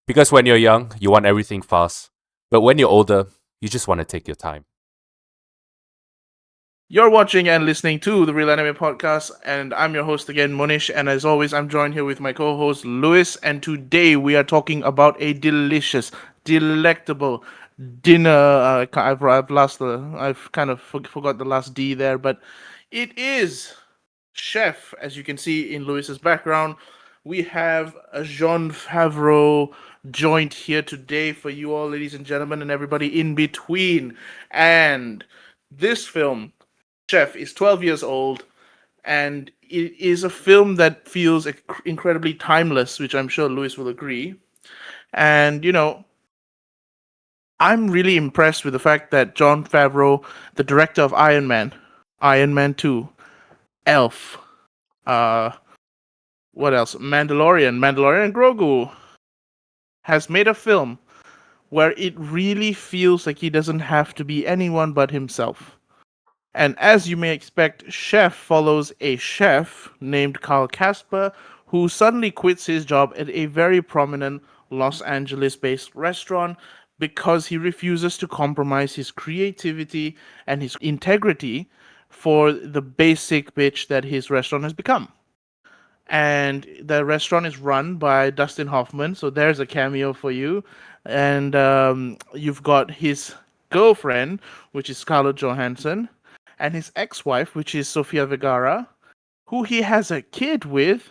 Because when you're young, you want everything fast. But when you're older, you just want to take your time. You're watching and listening to the Real Anime Podcast, and I'm your host again, Mohnish. And as always, I'm joined here with my co-host Lewis. And today we are talking about a delicious, delectable dinner. I've kind of forgot the last D there, but it is chef. As you can see in Lewis's background, we have a Jon Favreau joint here today for you all, ladies and gentlemen, and everybody in between. And this film, Chef, is 12 years old, and it is a film that feels incredibly timeless, which I'm sure Lewis will agree. And, I'm really impressed with the fact that Jon Favreau, the director of Iron Man 2, Elf, what else? Mandalorian Grogu, has made a film where it really feels like he doesn't have to be anyone but himself. And as you may expect, Chef follows a chef named Carl Casper who suddenly quits his job at a very prominent Los Angeles-based restaurant because he refuses to compromise his creativity and his integrity for the basic bitch that his restaurant has become. And the restaurant is run by Dustin Hoffman, so there's a cameo for you. And you've got his girlfriend, which is Scarlett Johansson, and his ex-wife, which is Sofia Vergara, who he has a kid with.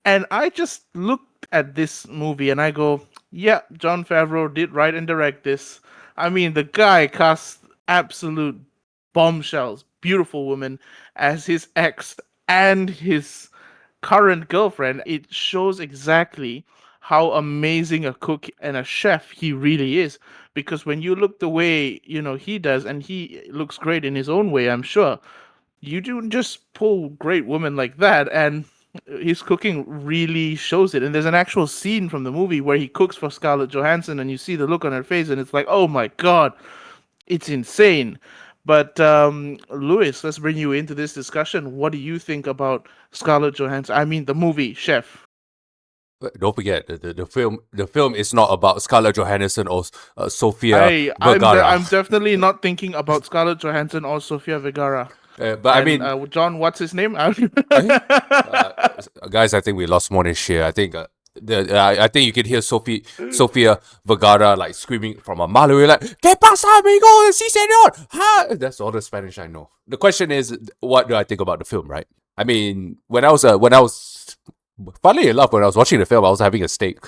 And I just looked at this movie and I go, yeah, Jon Favreau did write and direct this. I mean, the guy cast absolute bombshells, beautiful woman, as his ex and his current girlfriend. It shows exactly how amazing a cook and a chef he really is. Because when you look the way, he does, and he looks great in his own way, I'm sure, you don't just pull great women like that, and his cooking really shows it. And there's an actual scene from the movie where he cooks for Scarlett Johansson, and you see the look on her face, and it's like, oh my god, it's insane. But Lewis, let's bring you into this discussion. What do you think about Scarlett Johansson? I mean, the movie Chef. Don't forget, the film is not about Scarlett Johansson or Sofia I'm Vergara. definitely not thinking about Scarlett Johansson or Sofia Vergara. But I mean, John, what's his name? guys, I think we lost Mohnish here. I think I think you can hear Sofia Vergara like screaming from a mile away, like "Que pasa, amigo? Sí, señor!" Ha! That's all the Spanish I know. The question is, what do I think about the film? Right? I mean, when I was funnily enough, when I was watching the film, I was having a steak.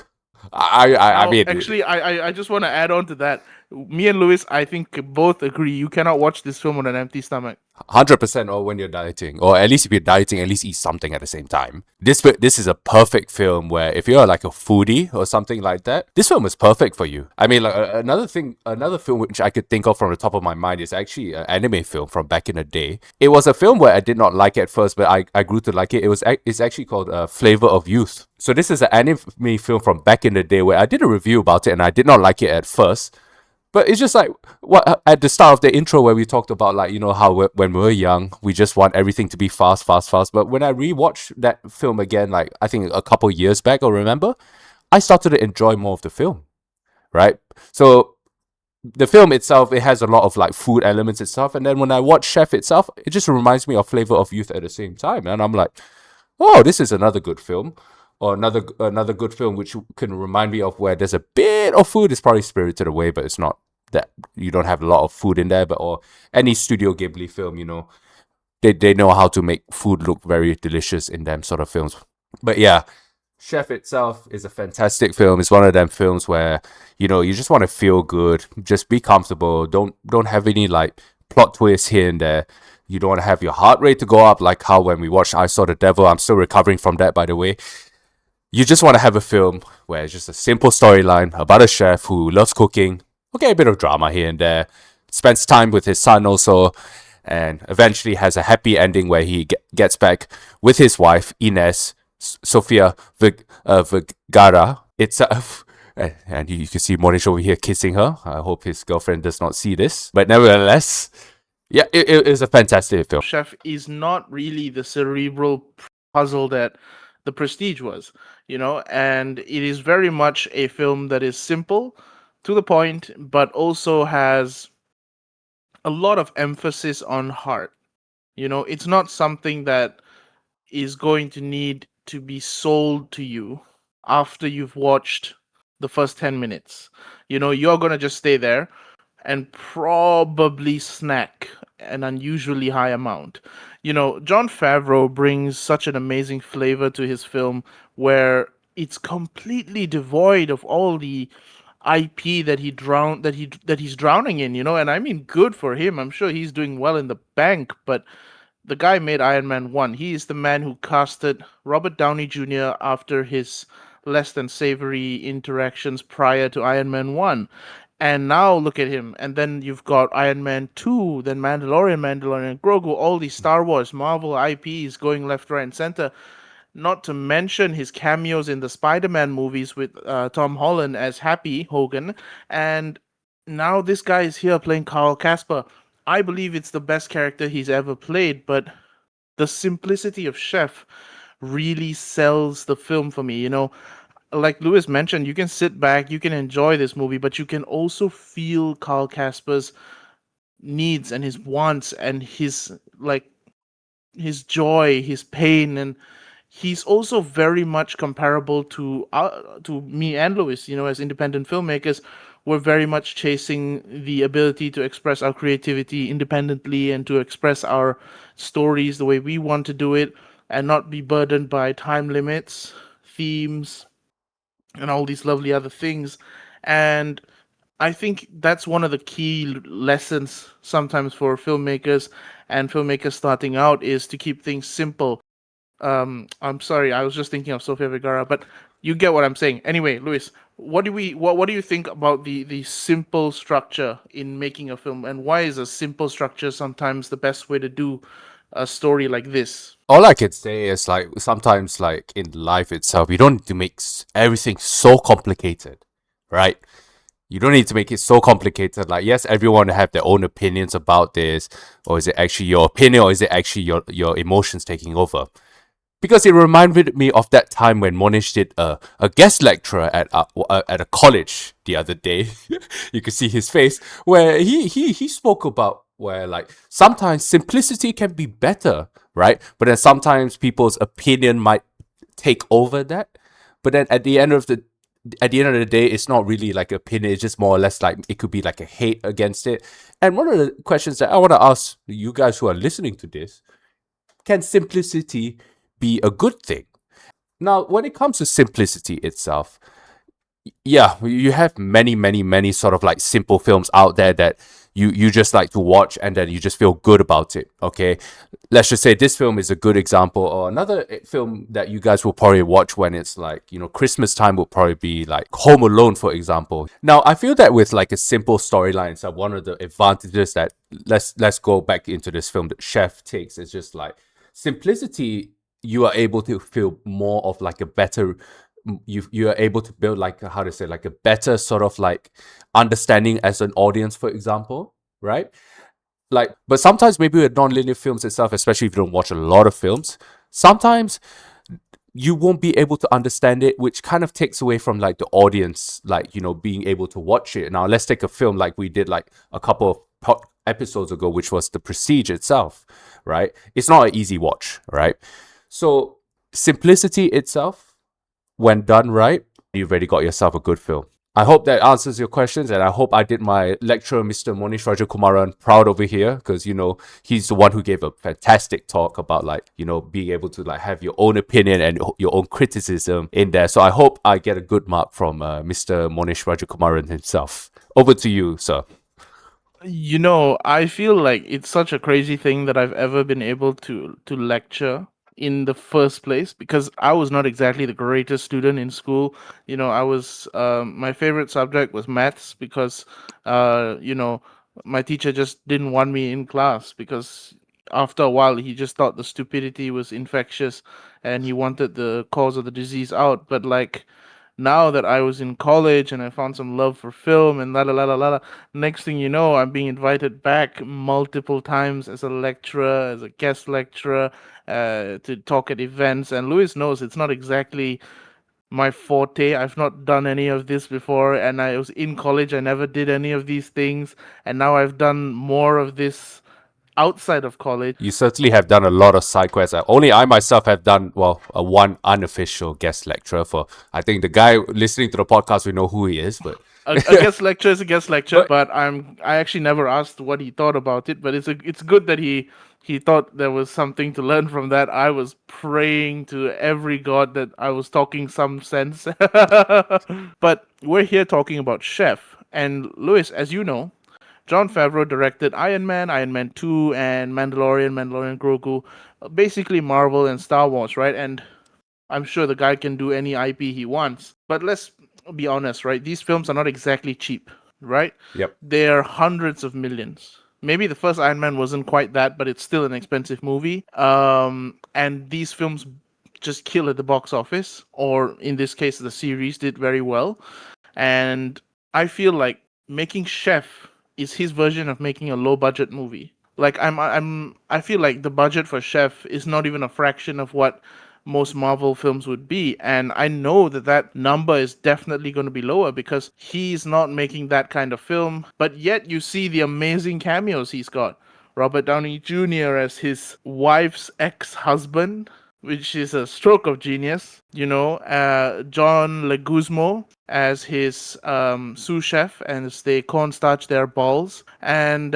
I mean, actually, I just want to add on to that. Me and Lewis, I think, both agree you cannot watch this film on an empty stomach. 100%, or when you're dieting, or at least if you're dieting, at least eat something at the same time. This is a perfect film where if you're like a foodie or something like that, this film is perfect for you. I mean, like another film which I could think of from the top of my mind is actually an anime film from back in the day. It was a film where I did not like it at first, but I grew to like it. It's actually called Flavor of Youth. So this is an anime film from back in the day where I did a review about it and I did not like it at first. But it's just like what at the start of the intro where we talked about, like, how when we were young, we just want everything to be fast, fast, fast. But when I rewatched that film again, like I think a couple years back, I remember, I started to enjoy more of the film, right? So the film itself, it has a lot of like food elements itself. And then when I watch Chef itself, it just reminds me of Flavor of Youth at the same time. And I'm like, oh, this is another good film. Or another good film which can remind me of where there's a bit of food. It's probably Spirited Away, but it's not that you don't have a lot of food in there. But or any Studio Ghibli film, they know how to make food look very delicious in them sort of films. But yeah, Chef itself is a fantastic film. It's one of them films where you just want to feel good, just be comfortable. Don't have any like plot twists here and there. You don't want to have your heart rate to go up like how when we watched I Saw the Devil. I'm still recovering from that, by the way. You just want to have a film where it's just a simple storyline about a chef who loves cooking. Okay, a bit of drama here and there. Spends time with his son also. And eventually has a happy ending where he gets back with his wife, Ines, Sofia Vergara itself. And you can see Mohnish over here kissing her. I hope his girlfriend does not see this. But nevertheless, yeah, it is a fantastic film. Chef is not really the cerebral puzzle that The Prestige was, and it is very much a film that is simple, to the point, but also has a lot of emphasis on heart. It's not something that is going to need to be sold to you after you've watched the first 10 minutes. You're going to just stay there and probably snack an unusually high amount. Jon Favreau brings such an amazing flavor to his film where it's completely devoid of all the IP that he's drowning in, and I mean good for him. I'm sure he's doing well in the bank, but the guy made Iron Man 1. He is the man who casted Robert Downey Jr. after his less than savory interactions prior to Iron Man 1. And now look at him. And then you've got Iron Man 2, then Mandalorian, Grogu, all these Star Wars, Marvel IPs going left, right, and center. Not to mention his cameos in the Spider-Man movies with Tom Holland as Happy Hogan. And now this guy is here playing Carl Casper. I believe it's the best character he's ever played, but the simplicity of Chef really sells the film for me. Like Lewis mentioned, you can sit back, you can enjoy this movie, but you can also feel Carl Casper's needs and his wants and his joy, his pain, and he's also very much comparable to me and Lewis. As independent filmmakers, we're very much chasing the ability to express our creativity independently and to express our stories the way we want to do it and not be burdened by time limits, themes, and all these lovely other things. And I think that's one of the key lessons sometimes for filmmakers and filmmakers starting out is to keep things simple. I'm sorry, I was just thinking of Sofia Vergara, but you get what I'm saying. Anyway, Luis, what do you think about the simple structure in making a film, and why is a simple structure sometimes the best way to do a story like this? All I can say is like sometimes like in life itself, you don't need to make everything so complicated, right? You don't need to make it so complicated. Like, yes, everyone have their own opinions about this, or is it actually your opinion, or is it actually your emotions taking over? Because it reminded me of that time when Mohnish did a guest lecture at a college the other day. You could see his face where he spoke about where like sometimes simplicity can be better, right? But then sometimes people's opinion might take over that. But then at the end of the day, it's not really like opinion. It's just more or less like it could be like a hate against it. And one of the questions that I want to ask you guys who are listening to this: can simplicity be a good thing? Now, when it comes to simplicity itself, yeah, you have many sort of like simple films out there that you just like to watch and then you just feel good about it. Okay, let's just say this film is a good example, or another film that you guys will probably watch when it's like Christmas time would probably be like Home Alone, for example. Now, I feel that with like a simple storyline, so one of the advantages that let's go back into this film that Chef takes is just like simplicity. You are able to feel more of like a better, you are able to build like how to say, like a better sort of like understanding as an audience, for example, right? Like, but sometimes maybe with non-linear films itself, especially if you don't watch a lot of films, sometimes you won't be able to understand it, which kind of takes away from like the audience, like being able to watch it. Now let's take a film like we did like a couple of episodes ago, which was The Prestige itself, right? It's not an easy watch, right? So simplicity itself, when done right, you've already got yourself a good film. I hope that answers your questions, and I hope I did my lecturer, Mr. Mohnish Rajakumaran, proud over here, because he's the one who gave a fantastic talk about like being able to like have your own opinion and your own criticism in there. So I hope I get a good mark from Mr. Mohnish Rajakumaran himself. Over to you, sir. I feel like it's such a crazy thing that I've ever been able to lecture in the first place, because I was not exactly the greatest student in school. I was my favorite subject was maths, because my teacher just didn't want me in class, because after a while he just thought the stupidity was infectious and he wanted the cause of the disease out. But like now that I was in college and I found some love for film and la la la la la, next thing you know, I'm being invited back multiple times as a lecturer, as a guest lecturer, to talk at events. And Lewis knows it's not exactly my forte. I've not done any of this before, and I was in college. I never did any of these things, and now I've done more of this outside of college. You certainly have done a lot of side quests. Only I myself have done, well, a one unofficial guest lecture for, I think the guy listening to the podcast, we know who he is, but A guest lecture is a guest lecture, But- but I actually never asked what he thought about it. But it's good that he thought there was something to learn from that. I was praying to every god that I was talking some sense. But we're here talking about Chef. And Lewis, as you know, Jon Favreau directed Iron Man, Iron Man 2, and Mandalorian Grogu. Basically Marvel and Star Wars, right? And I'm sure the guy can do any IP he wants. But let's be honest, right? These films are not exactly cheap, right? Yep. They're hundreds of millions. Maybe the first Iron Man wasn't quite that, but it's still an expensive movie. And these films just kill at the box office, or in this case, the series did very well. And I feel like making Chef is his version of making a low budget movie. Like I feel like the budget for Chef is not even a fraction of what most Marvel films would be, and I know that that number is definitely going to be lower because he's not making that kind of film. But yet you see the amazing cameos he's got. Robert Downey Jr. as his wife's ex-husband, which is a stroke of genius. John Leguizamo as his sous chef, and as they cornstarch their balls. And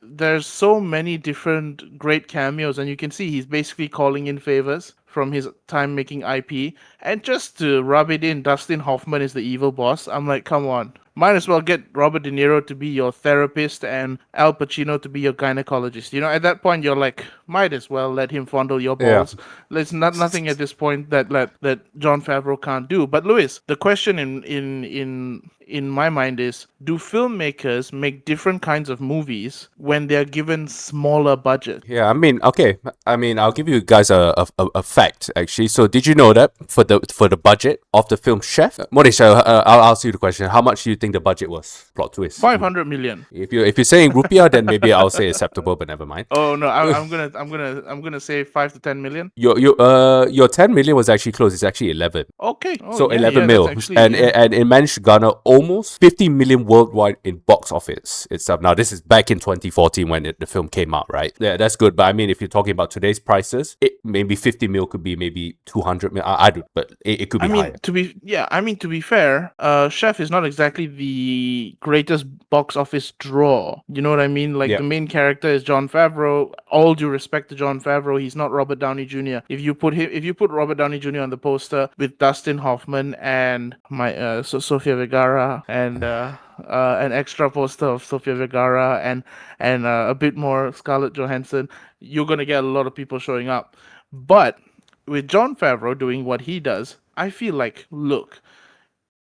there's so many different great cameos, and you can see he's basically calling in favors from his time making IP. And just to rub it in, Dustin Hoffman is the evil boss. I'm like, come on. Might as well get Robert De Niro to be your therapist and Al Pacino to be your gynecologist. At that point, you're like, might as well let him fondle your balls. There's nothing at this point that Jon Favreau can't do. But Lewis, the question in my mind is, do filmmakers make different kinds of movies when they're given smaller budget? Yeah, okay. I'll give you guys a fact actually. So, did you know that for the budget of the film Chef, Mohnish, I'll ask you the question: how much do you think the budget was? Plot twist. 500 million. If you're saying rupiah, then maybe I'll say acceptable, but never mind. Oh no, I'm gonna say 5 to 10 million. Your 10 million was actually close. It's actually 11. Okay. So 11 mil, and it managed to garner almost 50 million worldwide in box office itself. Now this is back in 2014 when the film came out, right? Yeah, that's good. But if you're talking about today's prices, maybe 50 mil could be maybe 200 mil. I do, but it could be higher. To be fair, Chef is not exactly the greatest box office draw. You know what I mean? Like, the main character is Jon Favreau. All due respect to Jon Favreau, he's not Robert Downey Jr. If you put Robert Downey Jr. on the poster with Dustin Hoffman and Sofia Vergara, and an extra poster of Sofia Vergara and a bit more Scarlett Johansson, you're gonna get a lot of people showing up. But with Jon Favreau doing what he does, I feel like, look,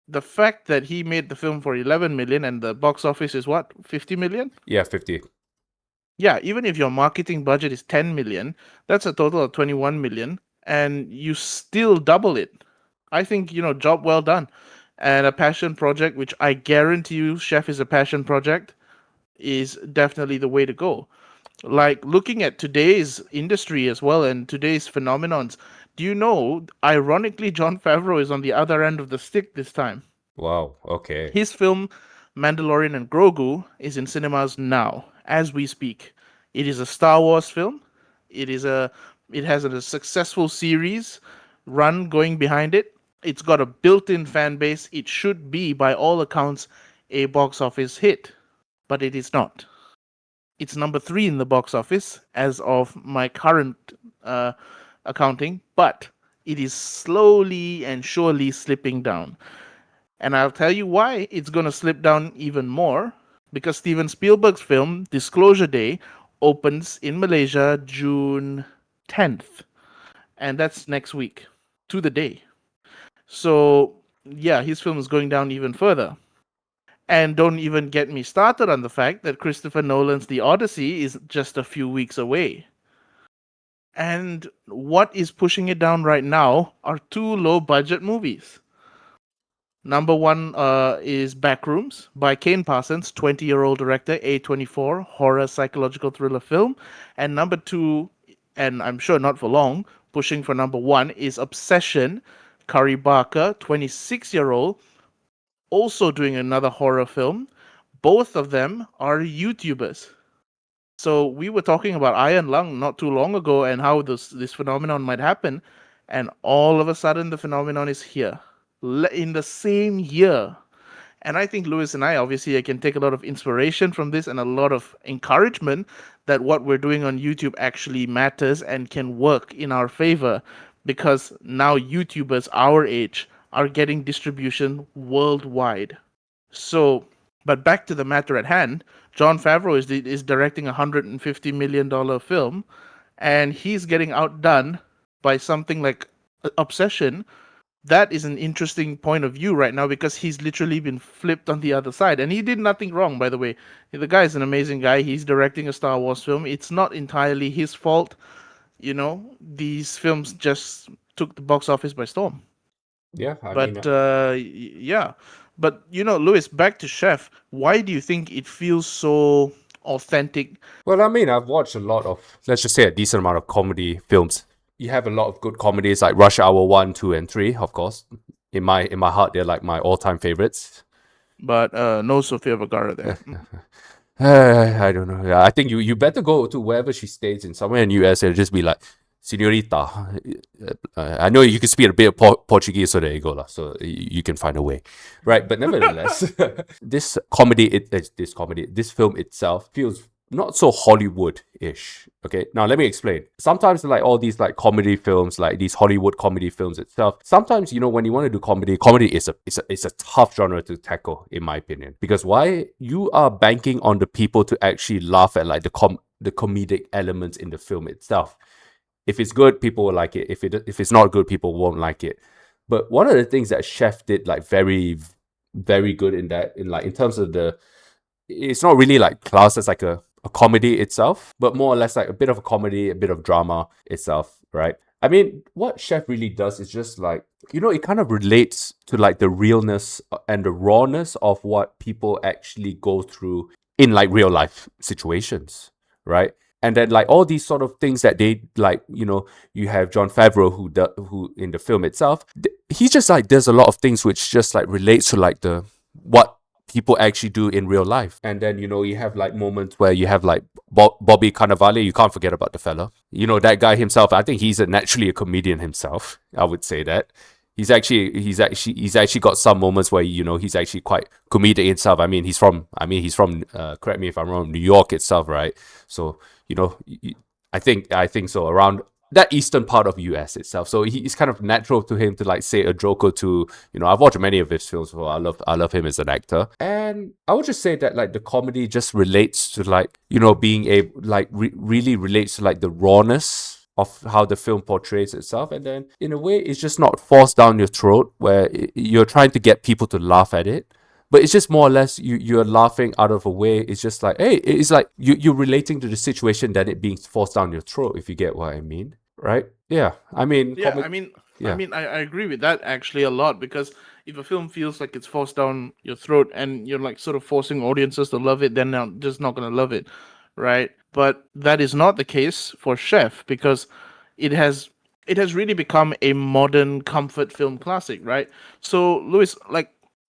the fact that he made the film for 11 million and the box office is what, 50 million? Yeah, 50. Yeah, even if your marketing budget is 10 million, that's a total of 21 million, and you still double it. I think, job well done. And a passion project, which I guarantee you, Chef is a passion project, is definitely the way to go. Like, looking at today's industry as well and today's phenomenons, do you know, ironically, Jon Favreau is on the other end of the stick this time. Wow, okay. His film, Mandalorian and Grogu, is in cinemas now, as we speak. It is a Star Wars film. It has a successful series run going behind it. It's got a built-in fan base. It should be, by all accounts, a box office hit. But it is not. It's number 3 in the box office as of my current accounting, but it is slowly and surely slipping down. And I'll tell you why it's going to slip down even more, because Steven Spielberg's film Disclosure Day opens in Malaysia June 10th, and that's next week, to the day. So yeah, his film is going down even further. And don't even get me started on the fact that Christopher Nolan's The Odyssey is just a few weeks away. And what is pushing it down right now are two low budget movies. Number one is Backrooms by Kane Parsons, 20-year-old director, A24, horror psychological thriller film. And number two, and I'm sure not for long, pushing for number one, is Obsession, Kari Barker, 26-year-old, also doing another horror film. Both of them are YouTubers. So we were talking about Iron Lung not too long ago and how this phenomenon might happen, and all of a sudden the phenomenon is here in the same year. And I think Lewis and I can take a lot of inspiration from this and a lot of encouragement that what we're doing on YouTube actually matters and can work in our favor, because now YouTubers our age are getting distribution worldwide. So, but back to the matter at hand, Jon Favreau is directing a $150 million film, and he's getting outdone by something like Obsession. That is an interesting point of view right now because he's literally been flipped on the other side, and he did nothing wrong, by the way. The guy is an amazing guy. He's directing a Star Wars film. It's not entirely his fault. These films just took the box office by storm. Yeah, I mean, But yeah, but Lewis, back to Chef. Why do you think it feels so authentic? well, I mean, I've watched a lot of, let's just say, a decent amount of comedy films. You have a lot of good comedies like Rush Hour 1, 2, and 3, of course. In my heart, they're like my all-time favorites. But no Sofia Vergara there. I don't know. Yeah, I think you better go to wherever she stays in somewhere in US and just be like, Senorita. I know you can speak a bit of Portuguese, so there you go, lah. So you can find a way, right? But nevertheless, this film itself feels not so Hollywood-ish. Okay, now let me explain. Sometimes like all these like comedy films, like these Hollywood comedy films itself, sometimes when you want to do comedy is a tough genre to tackle, in my opinion. Because why? You are banking on the people to actually laugh at like the comedic elements in the film itself. If it's good, people will like it. If it's not good, people won't like it. But one of the things that Chef did like very, very good in terms of it's not really like classed as like a comedy itself, but more or less like a bit of a comedy, a bit of drama itself, right? I mean, what Chef really does is just like, it kind of relates to like the realness and the rawness of what people actually go through in like real life situations, right? And then like all these sort of things that they like, you have Jon Favreau who in the film itself, he just like does a lot of things which just like relates to like what people actually do in real life. And then you have like moments where you have like Bobby Cannavale. You can't forget about the fella. That guy himself. I think he's naturally a comedian himself. I would say that. He's actually got some moments where he's actually quite comedic himself. I mean he's from correct me if I'm wrong, New York itself, right? So I think so, around that eastern part of US itself. So it's kind of natural to him to like say a joke or two. I've watched many of his films, so I love him as an actor. And I would just say that like the comedy just relates to like being able like really relates to like the rawness of how the film portrays itself, and then in a way it's just not forced down your throat where you're trying to get people to laugh at it, but it's just more or less you're laughing out of a way. It's just like, hey, it's like you're relating to the situation than it being forced down your throat, if you get what I mean, right? Yeah, I mean, I agree with that actually a lot, because if a film feels like it's forced down your throat and you're like sort of forcing audiences to love it, then they're just not gonna love it, right? But that is not the case for Chef, because it has really become a modern comfort film classic, right? So Lewis, like,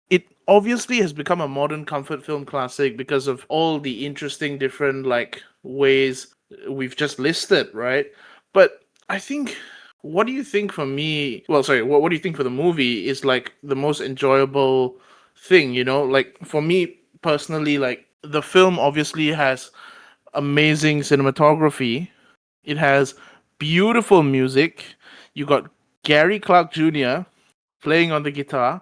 it obviously has become a modern comfort film classic because of all the interesting different like ways we've just listed, right? But I think, what do you think for me? Well, sorry, what do you think for the movie is like the most enjoyable thing? Like for me personally, like the film obviously has amazing cinematography. It has beautiful music. You got Gary Clark Jr. playing on the guitar.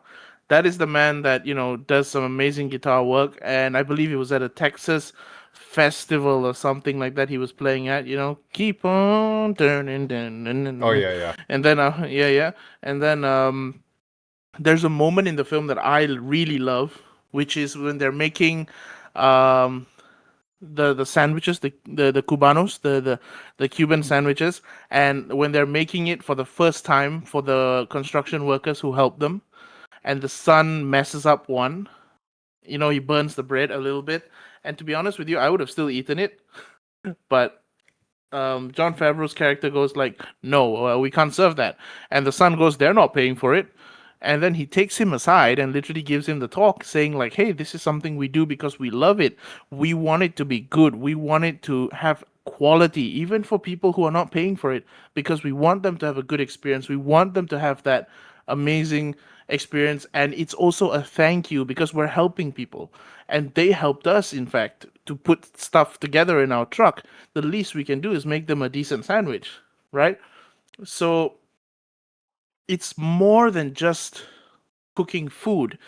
That is the man that does some amazing guitar work, and I believe it was at a Texas festival or something like that he was playing at. Keep on turning, oh yeah. and then and then there's a moment in the film that I really love, which is when they're making the sandwiches, the cubanos, the Cuban sandwiches, and when they're making it for the first time for the construction workers who help them, and the son messes up one, he burns the bread a little bit. And to be honest with you, I would have still eaten it, but Jon Favreau's character goes like, "No, we can't serve that," and the son goes, "They're not paying for it." And then he takes him aside and literally gives him the talk, saying like, "Hey, this is something we do because we love it. We want it to be good. We want it to have quality, even for people who are not paying for it, because we want them to have a good experience. We want them to have that amazing experience, and it's also a thank you because we're helping people, and they helped us, in fact, to put stuff together in our truck. The least we can do is make them a decent sandwich, right?" So it's more than just cooking food.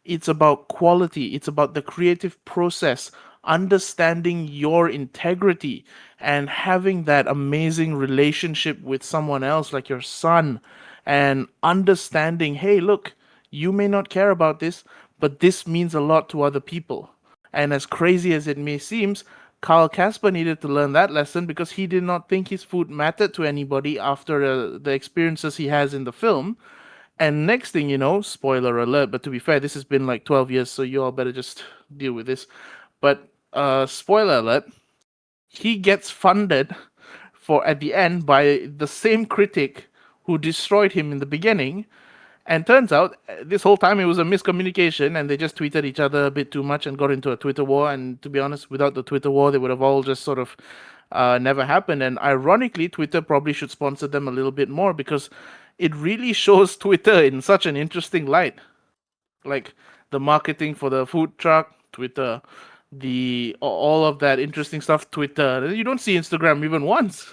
It's about quality. It's about the creative process, understanding your integrity, and having that amazing relationship with someone else, like your son, and understanding, hey, look, you may not care about this, but this means a lot to other people. And as crazy as it may seem, Carl Casper needed to learn that lesson because he did not think his food mattered to anybody after the experiences he has in the film. And next thing you know, spoiler alert, but to be fair, this has been like 12 years, so you all better just deal with this. But spoiler alert, he gets funded for at the end by the same critic who destroyed him in the beginning. And turns out this whole time it was a miscommunication, and they just tweeted each other a bit too much and got into a Twitter war. And to be honest, without the Twitter war, they would have all just sort of never happened. And ironically, Twitter probably should sponsor them a little bit more because it really shows Twitter in such an interesting light. Like the marketing for the food truck, Twitter, the all of that interesting stuff, Twitter. You don't see Instagram even once,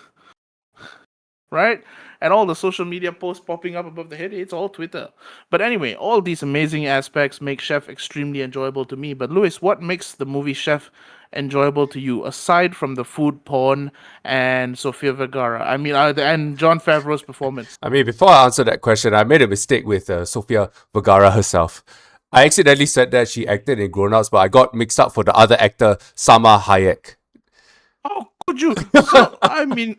right? And all the social media posts popping up above the head, it's all Twitter. But anyway, all these amazing aspects make Chef extremely enjoyable to me. But Lewis, what makes the movie Chef enjoyable to you aside from the food porn and Sofia Vergara? I mean, and Jon Favreau's performance. I mean, before I answer that question, I made a mistake with Sofia Vergara herself. I accidentally said that she acted in Grown Ups, but I got mixed up for the other actor, Salma Hayek. Oh, could you? So I mean,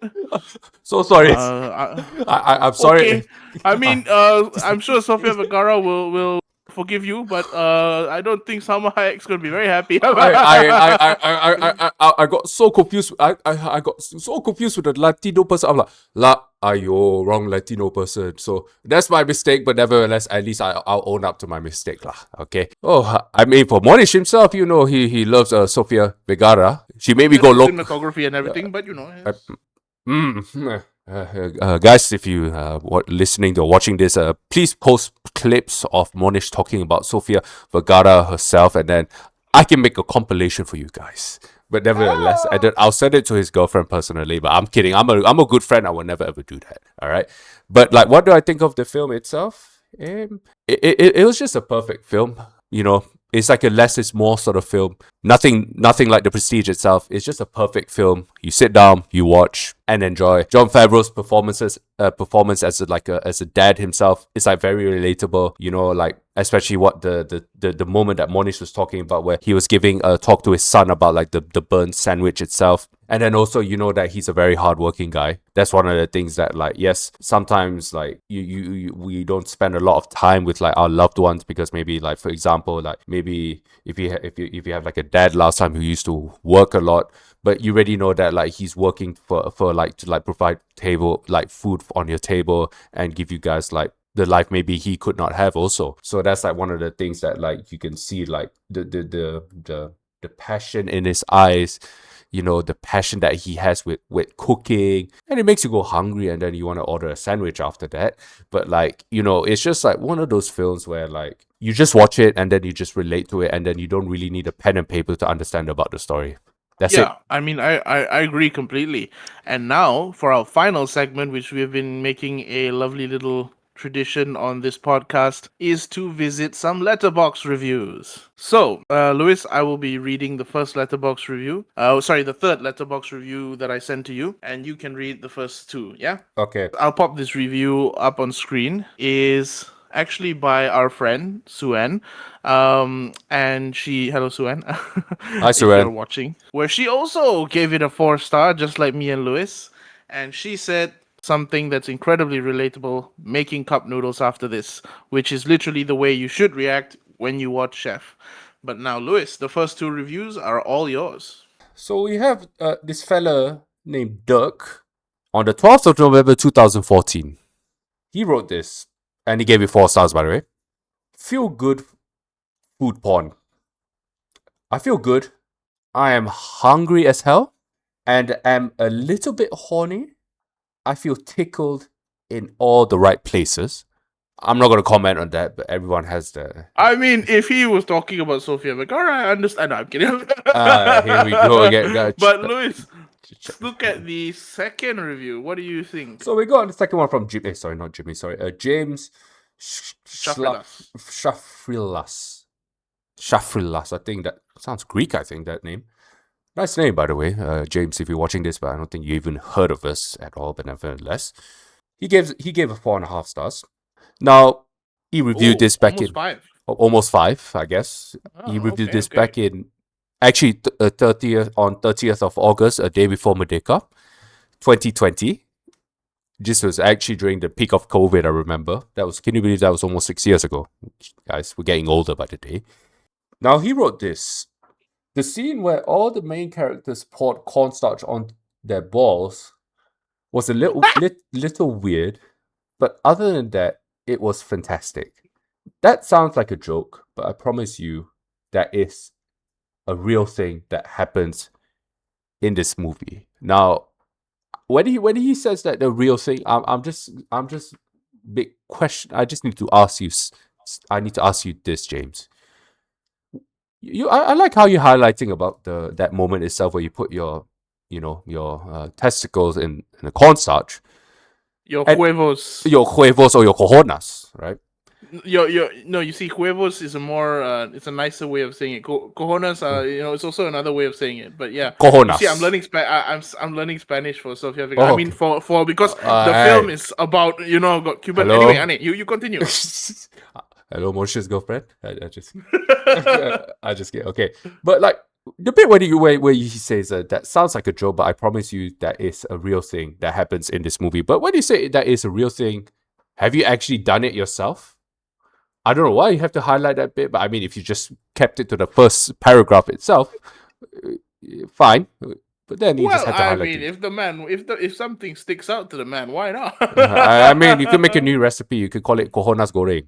So sorry. I'm sorry. okay. I mean, I'm sure Sofia Vergara will forgive you, but I don't think Salma Hayek's gonna be very happy. I got so confused. I got so confused with the Latino person. I'm like, ayo, wrong Latino person. So that's my mistake, but nevertheless, at least I'll own up to my mistake lah. Okay. Oh, I mean, for Mohnish himself, he loves Sofia Vergara. She made me go look. Cinematography and everything, but yes. Guys, if you listening or watching this, please post clips of Mohnish talking about Sofia Vergara herself, and then I can make a compilation for you guys. But nevertheless, I'll send it to his girlfriend personally. But I'm kidding. I'm a good friend. I will never ever do that. All right. But like, what do I think of the film itself? It was just a perfect film. It's like a less is more sort of film. Nothing like The Prestige itself. It's just a perfect film. You sit down, you watch, and enjoy. Jon Favreau's performance as a dad himself is like very relatable. Like especially what the moment that Mohnish was talking about, where he was giving a talk to his son about like the burnt sandwich itself. And then also, that he's a very hardworking guy. That's one of the things that, like, yes, sometimes like we don't spend a lot of time with like our loved ones because maybe, like, for example, like maybe if you have like a dad last time who used to work a lot, but you already know that like he's working for like to like provide food on your table and give you guys like the life maybe he could not have also. So that's like one of the things that like you can see like the passion in his eyes, the passion that he has with cooking, and it makes you go hungry and then you want to order a sandwich after that. But like, it's just like one of those films where like you just watch it and then you just relate to it and then you don't really need a pen and paper to understand about the story. That's it. I mean, I agree completely. And now for our final segment, which we've been making a lovely little tradition on this podcast, is to visit some Letterboxd reviews. So, Lewis, I will be reading the first Letterboxd review. The third Letterboxd review that I sent to you, and you can read the first two, yeah? Okay. I'll pop this review up on screen. Is actually by our friend Suen, and hello Suen, Hi, if you're Suran. watching, where she also gave it a 4-star, just like me and Lewis, and she said something that's incredibly relatable: making cup noodles after this, which is literally the way you should react when you watch Chef. But now, Lewis, the first 2 reviews are all yours. So we have this fella named Dirk on the 12th of November 2014. He wrote this and he gave it 4 stars, by the way. Feel good food porn. I feel good. I am hungry as hell and am a little bit horny. I feel tickled in all the right places. I'm not going to comment on that, but everyone has the. I mean, if he was talking about Sofia Vergara, I understand. No, I'm kidding. Here we go again. But Louis, look at the second review. What do you think? So we got the second one from Jimmy. Sorry, not Jimmy. Sorry, James Shafrilas. Shafrilas. I think that sounds Greek. I think that name. Nice name, by the way, James. If you're watching this, but I don't think you even heard of us at all. But nevertheless, he gave it 4.5 stars. Now he reviewed this back almost in 5. Almost 5, I guess. He reviewed this back in actually 30th of August, a day before Merdeka, 2020. This was actually during the peak of COVID. I remember can you believe that was almost 6 years ago? Guys, we're getting older by the day. Now he wrote this. The scene where all the main characters poured cornstarch on their balls was a little weird, but other than that, it was fantastic. That sounds like a joke, but I promise you that is a real thing that happens in this movie. Now, when he says that the real thing, I'm just big question. I just need to ask you. I need to ask you this, James. I like how you're highlighting about that moment itself where you put your testicles in the cornstarch. Your huevos. Your huevos or your cojones, right? You see, huevos is a more it's a nicer way of saying it. Cojones, it's also another way of saying it. But yeah, cojones. See, I'm learning I'm learning Spanish for Sofia. I mean, for because the film is about got Cuban. Hello? Anyway, Annie, you continue. Hello, Moshe's girlfriend. I just I just get okay, but like the bit where he says that sounds like a joke, but I promise you that is a real thing that happens in this movie. But when you say that is a real thing, have you actually done it yourself? I don't know why you have to highlight that bit, but I mean, if you just kept it to the first paragraph itself, fine. But then you just have to highlight it. If something sticks out to the man, why not? I mean, you could make a new recipe. You could call it cojones goreng.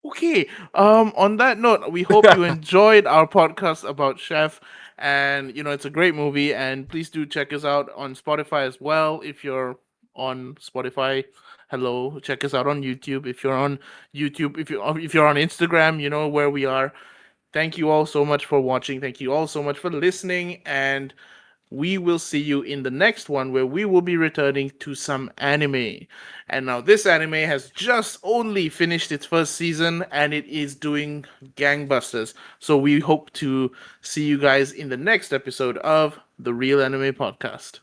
Okay. On that note, we hope you enjoyed our podcast about Chef, and it's a great movie. And please do check us out on Spotify as well. If you're on Spotify, hello, check us out on YouTube. If you're on YouTube, if you're on Instagram, you know where we are. Thank you all so much for watching. Thank you all so much for listening, and we will see you in the next one where we will be returning to some anime. And now this anime has just only finished its first season and it is doing gangbusters. So we hope to see you guys in the next episode of the Real Anime Podcast.